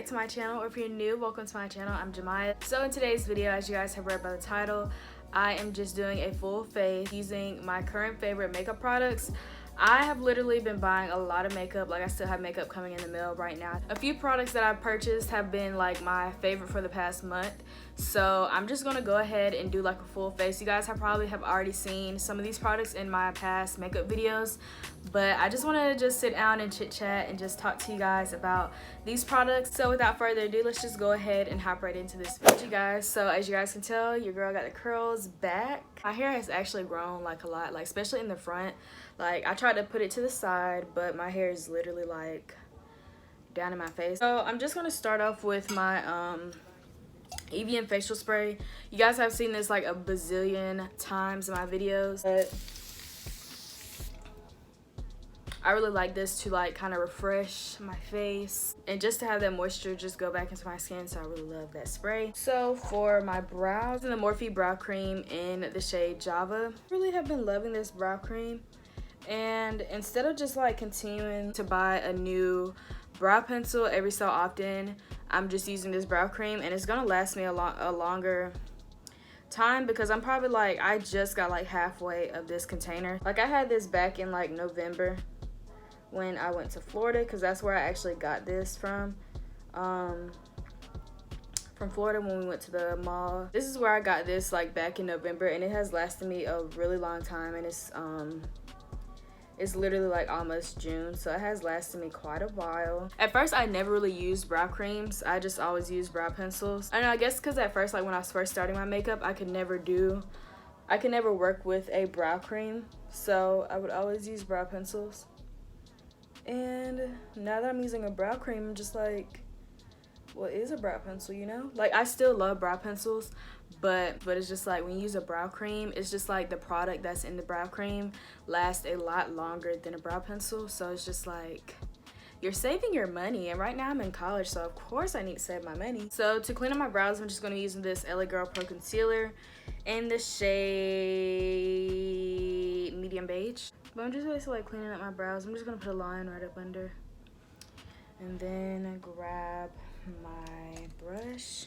to my channel, or if you're new, welcome to my channel. I'm JaMya. So in today's video, as you guys have read by the title, I am just doing a full face using my current favorite makeup products. I have literally been buying a lot of makeup. Like, I still have makeup coming in the mail right now. A few products that I've purchased have been like my favorite for the past month. So I'm just gonna go ahead and do like a full face. You guys probably have already seen some of these products in my past makeup videos, but I just wanted to just sit down and chit chat and just talk to you guys about these products. So without further ado, let's just go ahead and hop right into this video, you guys. So as you guys can tell, your girl got the curls back. My hair has actually grown like a lot, like especially in the front. Like, I tried to put it to the side, but my hair is literally like down in my face. So I'm just gonna start off with my Evian facial spray. You guys have seen this like a bazillion times in my videos, but I really like this to like kind of refresh my face and just to have that moisture just go back into my skin. So I really love that spray. So for my brows, the Morphe brow cream in the shade Java. I really have been loving this brow cream, and instead of just like continuing to buy a new brow pencil every so often, I'm just using this brow cream, and it's gonna last me a longer time because I'm probably like, I just got like halfway of this container. Like, I had this back in like November when I went to Florida, because that's where I actually got this from Florida when we went to the mall. This is where I got this like back in November, and it has lasted me a really long time, and it's literally like almost June, so it has lasted me quite a while. At first, I never really used brow creams. I just always used brow pencils. I know, I guess because at first, like when I was first starting my makeup, I could never work with a brow cream, so I would always use brow pencils. And now that I'm using a brow cream, I'm just like, what is a brow pencil, you know? Like, I still love brow pencils, but it's just like when you use a brow cream, it's just like the product that's in the brow cream lasts a lot longer than a brow pencil. So it's just like, you're saving your money, and right now I'm in college, so of course I need to save my money. So to clean up my brows, I'm just going to use this LA Girl Pro Concealer in the shade Medium Beige. But I'm just basically like cleaning up my brows. I'm just going to put a line right up under, and then I grab my brush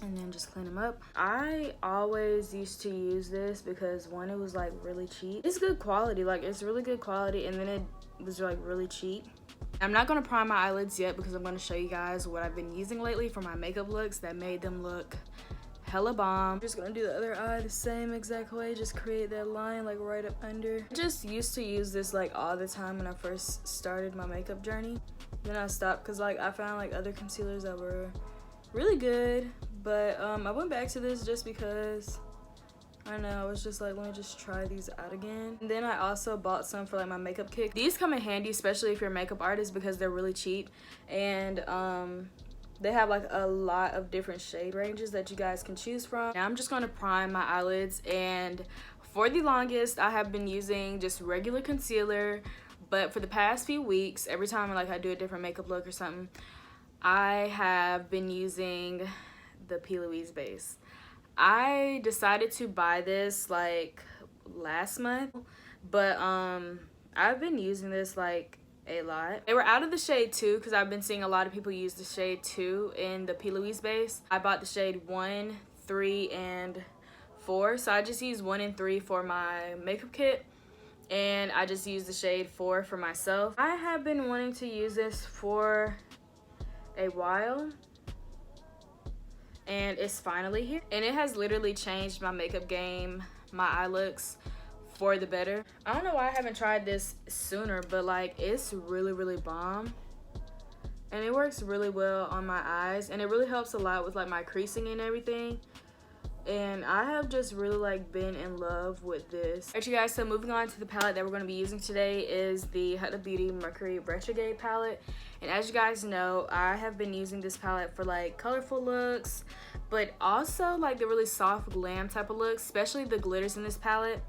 and then just clean them up. I always used to use this because one, it was like really cheap. It's good quality, like it's really good quality, and then it was like really cheap. I'm not gonna prime my eyelids yet because I'm gonna show you guys what I've been using lately for my makeup looks that made them look hella bomb. I'm just gonna do the other eye the same exact way, just create that line like right up under. I just used to use this like all the time when I first started my makeup journey. Then I stopped because like I found like other concealers that were really good, but I went back to this just because I don't know, I was just like, let me just try these out again. And then I also bought some for like my makeup kit. These come in handy, especially if you're a makeup artist, because they're really cheap, and they have like a lot of different shade ranges that you guys can choose from. Now I'm just gonna prime my eyelids, and for the longest I have been using just regular concealer, but for the past few weeks, every time like I do a different makeup look or something, I have been using the Plouise base. I decided to buy this like last month, but I've been using this like a lot. They were out of the shade 2 because I've been seeing a lot of people use the shade 2 in the Plouise base. I bought the shade 1, 3, and 4, so I just use 1 and 3 for my makeup kit, and I just use the shade 4 for myself. I have been wanting to use this for a while, and it's finally here, and it has literally changed my makeup game, my eye looks for the better. I don't know why I haven't tried this sooner, but like it's really bomb, and it works really well on my eyes, and it really helps a lot with like my creasing and everything. And I have just really like been in love with this. Alright, you guys, so moving on to the palette that we're going to be using today is the Huda Beauty Mercury Retrograde palette. And as you guys know, I have been using this palette for like colorful looks, but also like the really soft glam type of looks, especially the glitters in this palette.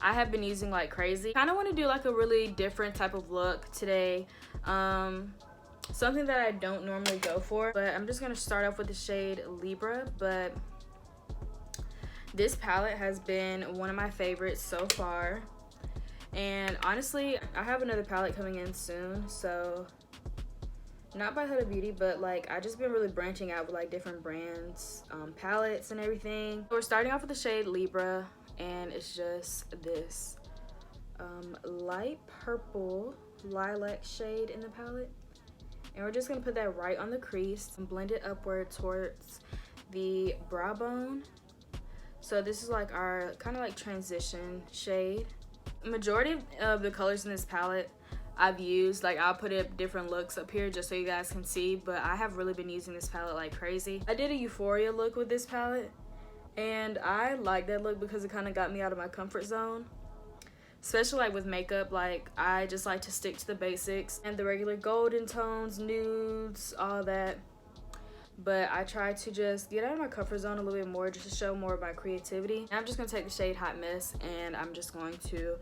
I have been using like crazy. Kind of want to do like a really different type of look today. Something that I don't normally go for, but I'm just going to start off with the shade Libra. But this palette has been one of my favorites so far, and honestly I have another palette coming in soon, so not by Huda Beauty, but like I just been really branching out with like different brands, palettes and everything. So we're starting off with the shade Libra, and it's just this light purple lilac shade in the palette. And we're just gonna put that right on the crease and blend it upward towards the brow bone. So this is like our kind of like transition shade. Majority of the colors in this palette I've used, like I'll put up different looks up here just so you guys can see, but I have really been using this palette like crazy. I did a Euphoria look with this palette, and I like that look because it kind of got me out of my comfort zone. Especially like with makeup, like I just like to stick to the basics and the regular golden tones, nudes, all that. But I try to just get out of my comfort zone a little bit more just to show more of my creativity. And I'm just gonna take the shade Hot Mess, and I'm just going to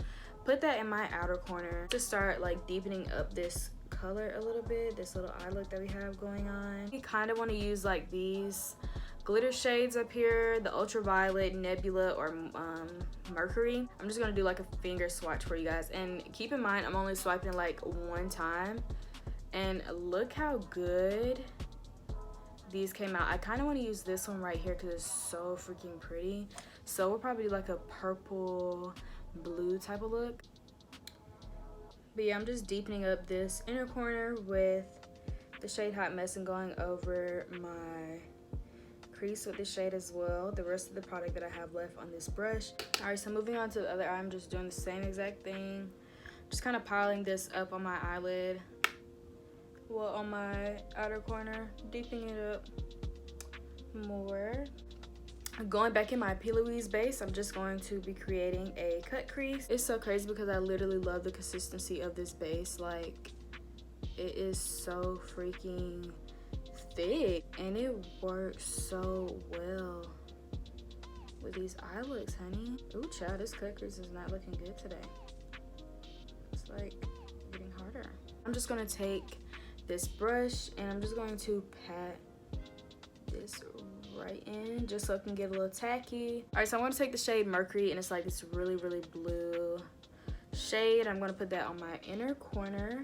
put that in my outer corner to start like deepening up this color a little bit, this little eye look that we have going on. You kind of want to use like these glitter shades up here, the Ultraviolet, Nebula, or Mercury. I'm just gonna do like a finger swatch for you guys, and keep in mind I'm only swiping like one time, and look how good these came out. I kind of want to use this one right here because it's so freaking pretty. So we'll probably do like a purple blue type of look. But yeah, I'm just deepening up this inner corner with the shade Hot Mess and going over my crease with this shade as well, the rest of the product that I have left on this brush. All right, so moving on to the other eye, I'm just doing the same exact thing, just kind of piling this up on my eyelid, well, on my outer corner, deepening it up more. Going back in my plouise base, I'm just going to be creating a cut crease. It's so crazy because I literally love the consistency of this base. Like, it is so freaking thick, and it works so well with these eye looks, honey. Ooh, child, this cut crease is not looking good today. It's like getting harder. I'm just gonna take this brush and I'm just going to pat this right in just so it can get a little tacky. All right, so I'm gonna take the shade Mercury, and it's like this really blue shade. I'm gonna put that on my inner corner,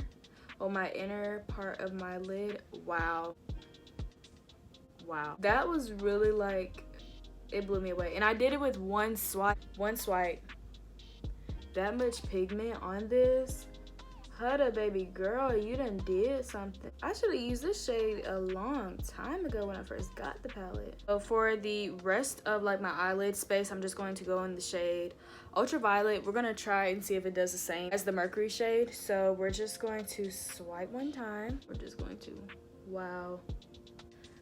on my inner part of my lid. Wow, that was really like, it blew me away. And I did it with one swipe. That much pigment on this. Huda, baby girl, you done did something. I should have used this shade a long time ago when I first got the palette. So for the rest of like my eyelid space, I'm just going to go in the shade Ultraviolet. We're gonna try and see if it does the same as the Mercury shade. So we're just going to swipe one time. We're just going to, wow.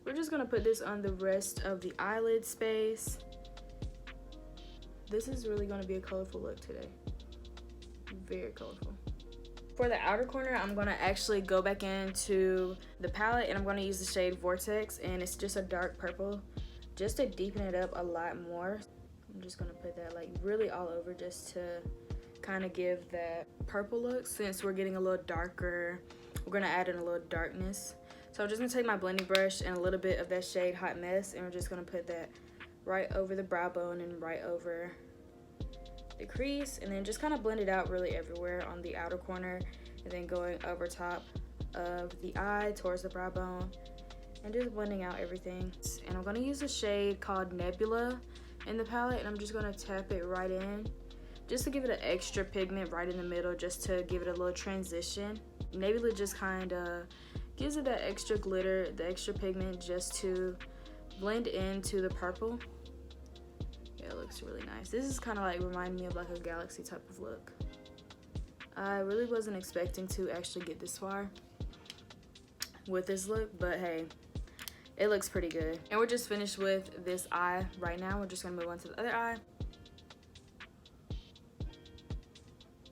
We're just gonna put this on the rest of the eyelid space. This is really gonna be a colorful look today. Very colorful. For the outer corner, I'm gonna actually go back into the palette and I'm gonna use the shade Vortex, and it's just a dark purple, just to deepen it up a lot more. I'm just gonna put that like really all over just to kind of give that purple look. Since we're getting a little darker, we're gonna add in a little darkness. So I'm just gonna take my blending brush and a little bit of that shade Hot Mess, and we're just gonna put that right over the brow bone and right over the crease, and then just kind of blend it out really everywhere on the outer corner, and then going over top of the eye towards the brow bone and just blending out everything. And I'm going to use a shade called Nebula in the palette, and I'm just going to tap it right in just to give it an extra pigment right in the middle, just to give it a little transition. Nebula just kind of gives it that extra glitter, the extra pigment, just to blend into the purple. It looks really nice. This is kind of like reminding me of like a galaxy type of look. I really wasn't expecting to actually get this far with this look, but hey, it looks pretty good. And we're just finished with this eye right now. We're just gonna move on to the other eye.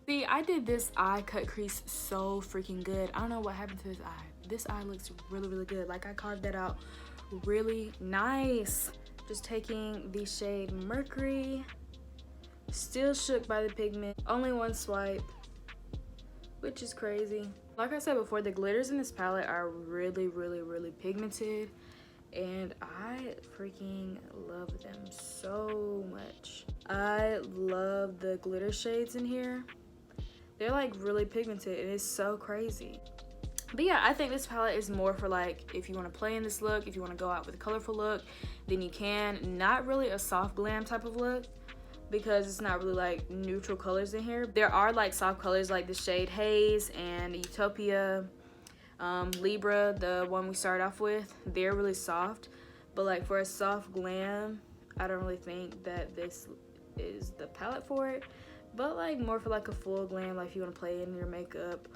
See, I did this eye cut crease so freaking good. I don't know what happened to this eye. This eye looks really good. Like, I carved that out really nice. Just taking the shade Mercury, still shook by the pigment, only one swipe, which is crazy. Like I said before, the glitters in this palette are really pigmented, and I freaking love them so much. I love the glitter shades in here. They're like really pigmented, and it's so crazy. But yeah, I think this palette is more for like if you want to play in this look, if you want to go out with a colorful look, then you can. Not really a soft glam type of look, because it's not really like neutral colors in here. There are like soft colors like the shade Haze and Utopia, Libra, the one we started off with. They're really soft, but like for a soft glam, I don't really think that this is the palette for it. But like more for like a full glam, like if you want to play in your makeup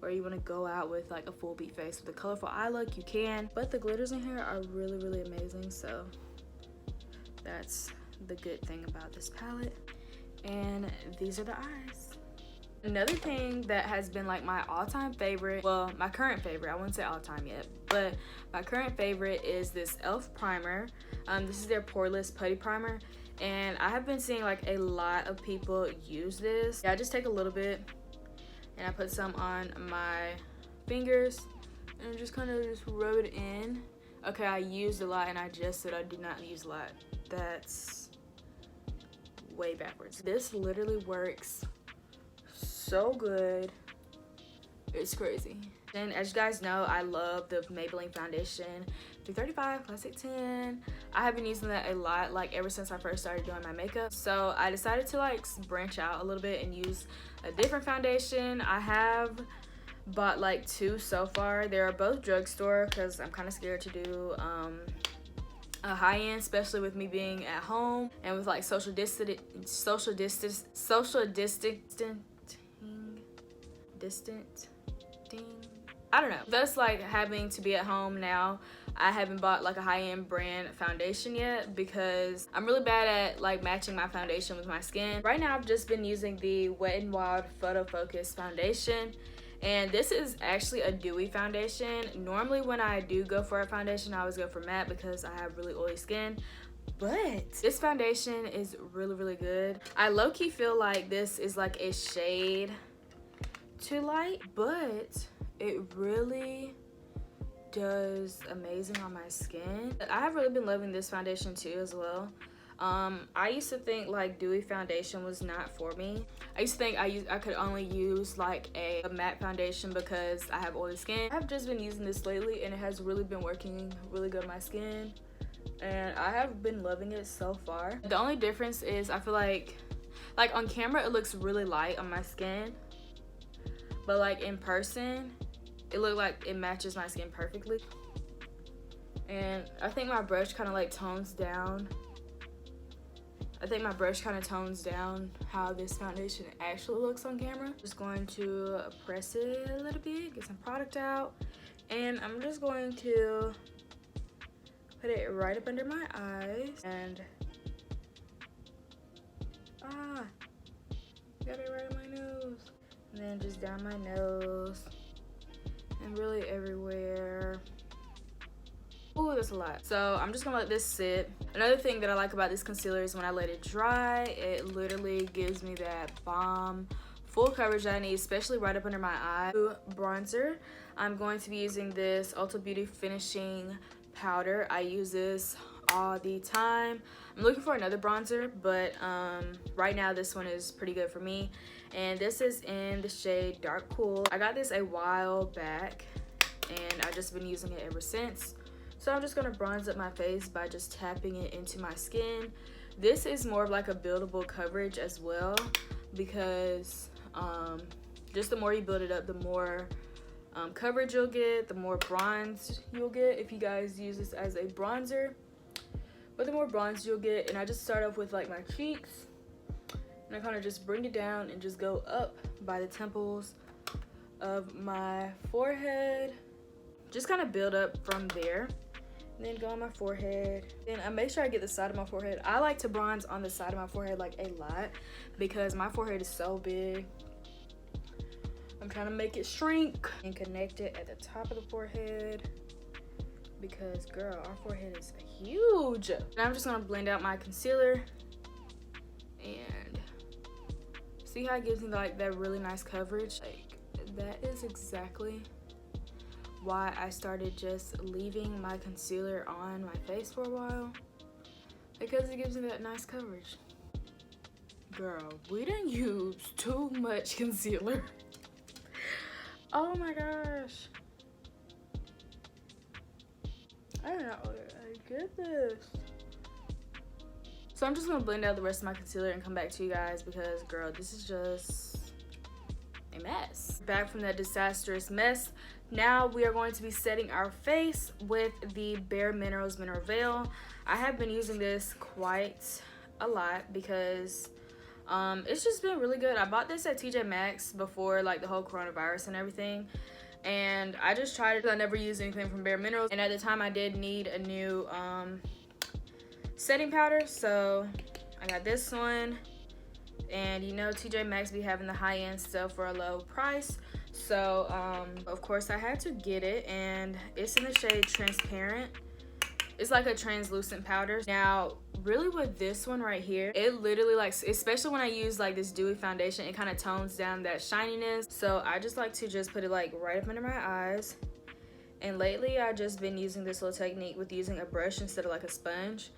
or you want to go out with like a full beat face with a colorful eye look, you can. But the glitters in here are really, really amazing, so that's the good thing about this palette. And these are the eyes. Another thing that has been like my all-time favorite, well, my current favorite, I wouldn't say all-time yet, but my current favorite is this e.l.f. primer. This is their poreless putty primer, and I have been seeing like a lot of people use this. Yeah, I just take a little bit and I put some on my fingers and just kind of just rub it in. Okay, I used a lot and I just said I did not use a lot. That's way backwards. This literally works so good. It's crazy. And as you guys know, I love the Maybelline foundation 335 Classic 10. I have been using that a lot, like ever since I first started doing my makeup. So I decided to like branch out a little bit and use a different foundation. I have bought like 2 so far. They are both drugstore because I'm kind of scared to do a high-end, especially with me being at home and with like social distancing. I don't know. That's like having to be at home now. I haven't bought like a high-end brand foundation yet because I'm really bad at like matching my foundation with my skin. Right now I've just been using the Wet n Wild Photofocus foundation, and this is actually a dewy foundation. Normally when I do go for a foundation, I always go for matte because I have really oily skin. But this foundation is really, really good. I low-key feel like this is like a shade too light, but it really does amazing on my skin. I have really been loving this foundation too as well. I used to think like dewy foundation was not for me. I used to think I could only use like a matte foundation because I have oily skin. I've just been using this lately and it has really been working really good on my skin, and I have been loving it so far. The only difference is I feel like on camera it looks really light on my skin, but like in person it looked like it matches my skin perfectly. And I think my brush kind of like tones down. I think my brush kind of tones down how this foundation actually looks on camera. Just going to press it a little bit, get some product out, and I'm just going to put it right up under my eyes and got it right on my nose, and then just down my nose and really everywhere. Oh, that's a lot. So I'm just gonna let this sit. Another thing that I like about this concealer is when I let it dry, it literally gives me that bomb full coverage that I need, especially right up under my eye. Bronzer, I'm going to be using this Ulta Beauty Finishing Powder. I use this all the time. I'm looking for another bronzer, but right now this one is pretty good for me, and this is in the shade Dark Cool. I got this a while back and I've just been using it ever since. So I'm just gonna bronze up my face by just tapping it into my skin. This is more of like a buildable coverage as well, because just the more you build it up, the more coverage you'll get, the more bronze you'll get if you guys use this as a bronzer. But the more bronze you'll get, and I just start off with like my cheeks, and I kind of just bring it down and just go up by the temples of my forehead. Just kind of build up from there, and then go on my forehead. Then I make sure I get the side of my forehead. I like to bronze on the side of my forehead like a lot because my forehead is so big. I'm trying to make it shrink and connect it at the top of the forehead because girl, our forehead is huge. And I'm just gonna blend out my concealer and see how it gives me like that really nice coverage. Like that is exactly why I started just leaving my concealer on my face for a while, because it gives me that nice coverage. Girl, we didn't use too much concealer. Oh my gosh. I don't know where I get this. So I'm just gonna blend out the rest of my concealer and come back to you guys because, girl, this is just a mess. Back from that disastrous mess, now we are going to be setting our face with the Bare Minerals Mineral Veil. I have been using this quite a lot because it's just been really good. I bought this at TJ Maxx before like the whole coronavirus and everything, and I just tried it. I never used anything from Bare Minerals, and at the time I did need a new setting powder, so I got this one. And you know, TJ Maxx be having the high-end stuff for a low price, so of course I had to get it, and it's in the shade Transparent. It's like a translucent powder. Now really with this one right here, it literally, like, especially when I use like this dewy foundation, it kind of tones down that shininess. So I just like to just put it like right up under my eyes. And lately I've just been using this little technique with using a brush instead of like a sponge,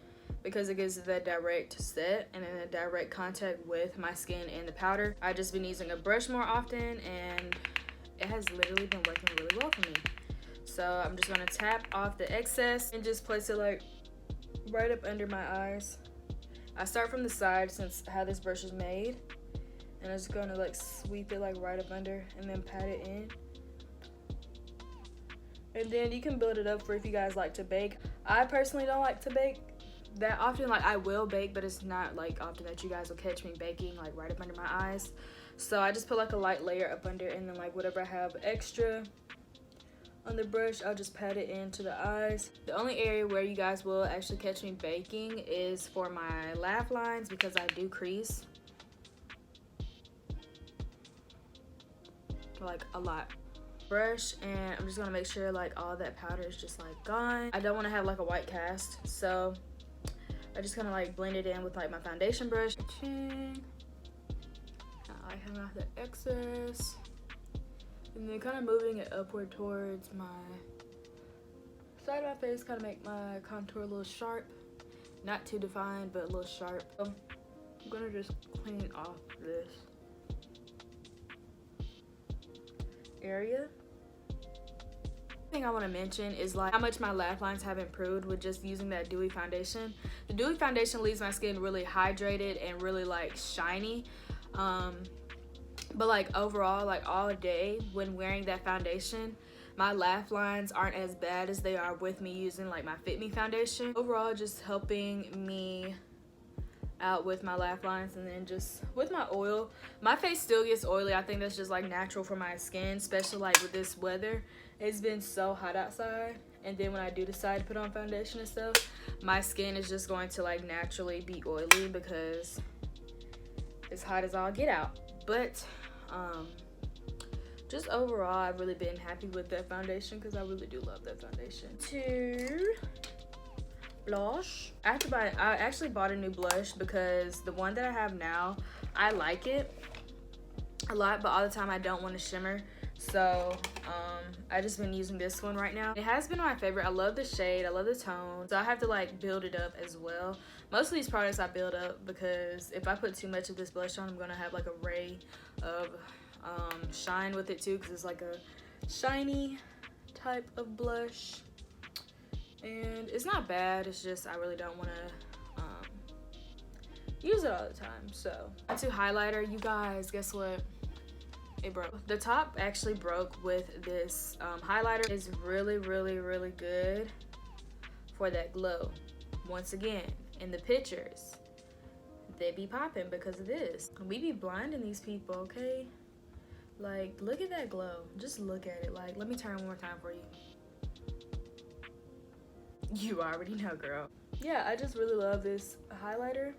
because it gives that direct set and then a direct contact with my skin and the powder. I've just been using a brush more often, and it has literally been working really well for me. So I'm just gonna tap off the excess and just place it like right up under my eyes. I start from the side since how this brush is made, and I'm just gonna like sweep it like right up under and then pat it in. And then you can build it up for if you guys like to bake. I personally don't like to bake that often. Like, I will bake, but it's not like often that you guys will catch me baking like right up under my eyes. So I just put like a light layer up under, and then like whatever I have extra on the brush, I'll just pat it into the eyes. The only area where you guys will actually catch me baking is for my laugh lines, because I do crease like a lot. Brush, and I'm just gonna make sure like all that powder is just like gone. I don't want to have like a white cast, so I just kind of like blend it in with like my foundation brush. I like having off the excess, and then kind of moving it upward towards my side of my face, kind of make my contour a little sharp, not too defined, but a little sharp. So I'm gonna just clean off this area. Thing I want to mention is like how much my laugh lines have improved with just using that dewy foundation. The dewy foundation leaves my skin really hydrated and really like shiny, but like overall, like all day when wearing that foundation, my laugh lines aren't as bad as they are with me using like my Fit Me foundation. Overall, just helping me out with my laugh lines. And then just with my oil, my face still gets oily. I think that's just like natural for my skin, especially like with this weather. It's been so hot outside, and then when I do decide to put on foundation and stuff, my skin is just going to like naturally be oily because it's hot as all get out. But just overall, I've really been happy with that foundation because I really do love that foundation. To blush, I actually bought a new blush because the one that I have now, I like it a lot, but all the time I don't want to shimmer. So I just been using this one right now. It has been my favorite. I love the shade, I love the tone, so I have to like build it up as well. Most of these products I build up because if I put too much of this blush on, I'm gonna have like a ray of shine with it too, because it's like a shiny type of blush, and it's not bad. It's just I really don't want to use it all the time. So to highlighter, you guys, guess what? It broke. The top actually broke with this highlighter. It's really good for that glow. Once again, in the pictures, they be popping because of this. We be blinding these people, okay? Like, look at that glow. Just look at it. Like, let me turn one more time for you. You already know, girl. Yeah, I just really love this highlighter.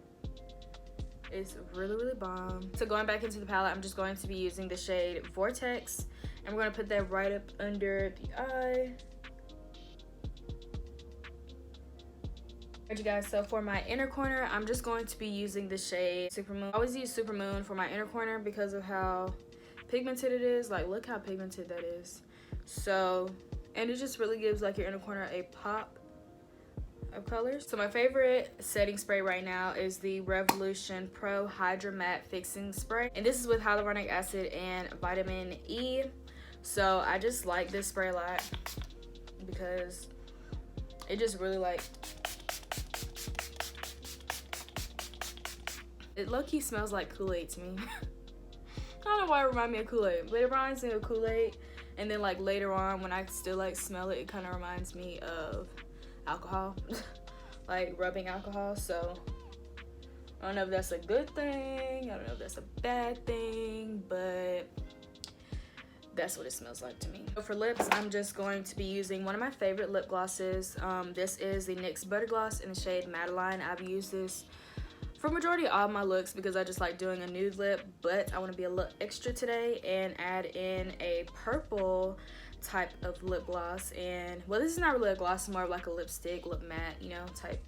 It's really bomb. So going back into the palette, I'm just going to be using the shade Vortex, and we're going to put that right up under the eye. Alright, you guys, so for my inner corner, I'm just going to be using the shade Supermoon. I always use Supermoon for my inner corner because of how pigmented it is. Like, look how pigmented that is. So, and it just really gives like your inner corner a pop of colors. So my favorite setting spray right now is the Revolution Pro Hydra Matte Fixing Spray, and this is with hyaluronic acid and vitamin E. So I just like this spray a lot because It just really like, it low-key smells like Kool-Aid to me. I don't know why it reminds me of Kool-Aid, but it reminds me of Kool-Aid. And then like later on when I still like smell it, it kind of reminds me of alcohol. Like rubbing alcohol. So I don't know if that's a good thing, I don't know if that's a bad thing, but that's what it smells like to me. So for lips, I'm just going to be using one of my favorite lip glosses. This is the NYX Butter Gloss in the shade Madeline. I've used this for majority of all my looks because I just like doing a nude lip, but I want to be a little extra today and add in a purple type of lip gloss. And well, this is not really a gloss, it's more of like a lipstick, lip matte, you know, type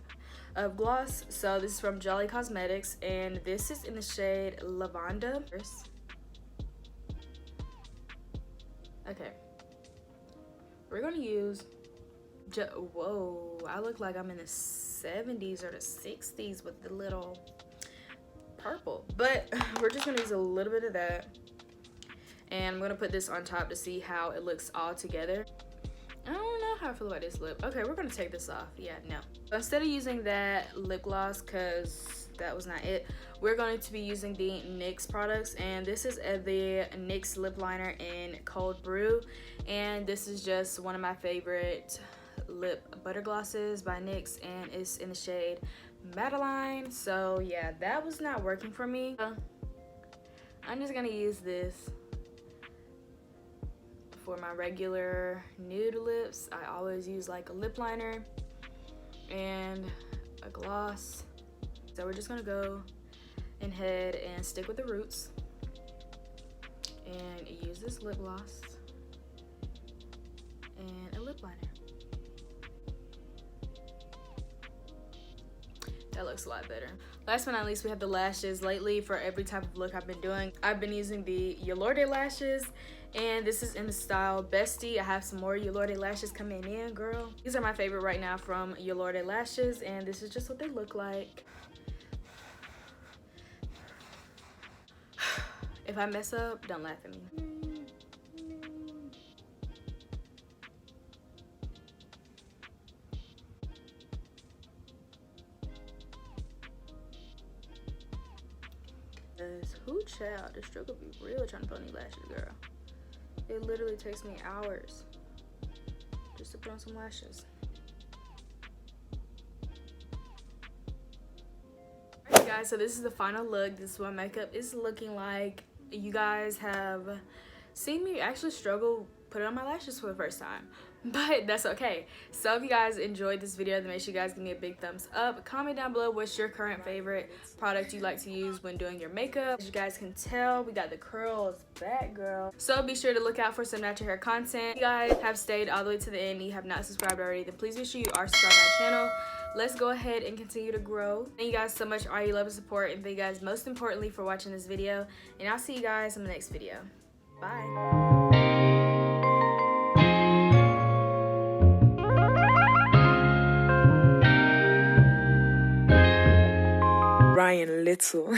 of gloss. So this is from Jolly Cosmetics, and this is in the shade Lavanda. Okay, we're gonna use, whoa, I look like I'm in the 70s or the 60s with the little purple, but we're just gonna use a little bit of that, and I'm gonna put this on top to see how it looks all together. I don't know how I feel about this lip. Okay, we're gonna take this off. Yeah, no. So instead of using that lip gloss, because that was not it, we're going to be using the NYX products, and this is the NYX lip liner in Cold Brew, and this is just one of my favorite lip butter glosses by NYX, and it's in the shade Madeline. So yeah, that was not working for me. I'm just gonna use this for my regular nude lips. I always use like a lip liner and a gloss. So we're just gonna go ahead and stick with the roots and use this lip gloss and a lip liner. That looks a lot better. Last but not least, we have the lashes. Lately, for every type of look I've been doing, I've been using the Yalorde lashes, and this is in the style Bestie. I have some more Yalorde lashes coming in, girl. These are my favorite right now from Yalorde lashes, and this is just what they look like. If I mess up, don't laugh at me. Who child? This stroke will be real trying to put on these lashes, girl. It literally takes me hours just to put on some lashes. Alright guys, so this is the final look. This is what makeup is looking like. You guys have seen me actually struggle putting on my lashes for the first time, but that's okay. So if you guys enjoyed this video, then make sure you guys give me a big thumbs up. Comment down below what's your current favorite product you like to use when doing your makeup. As you guys can tell, we got the curls back, girl. So be sure to look out for some natural hair content. If you guys have stayed all the way to the end and you have not subscribed already, then please make sure you are subscribed to my channel. Let's go ahead and continue to grow. Thank you guys so much for all your love and support, and thank you guys most importantly for watching this video, and I'll see you guys in the next video. Bye. Ryan Little.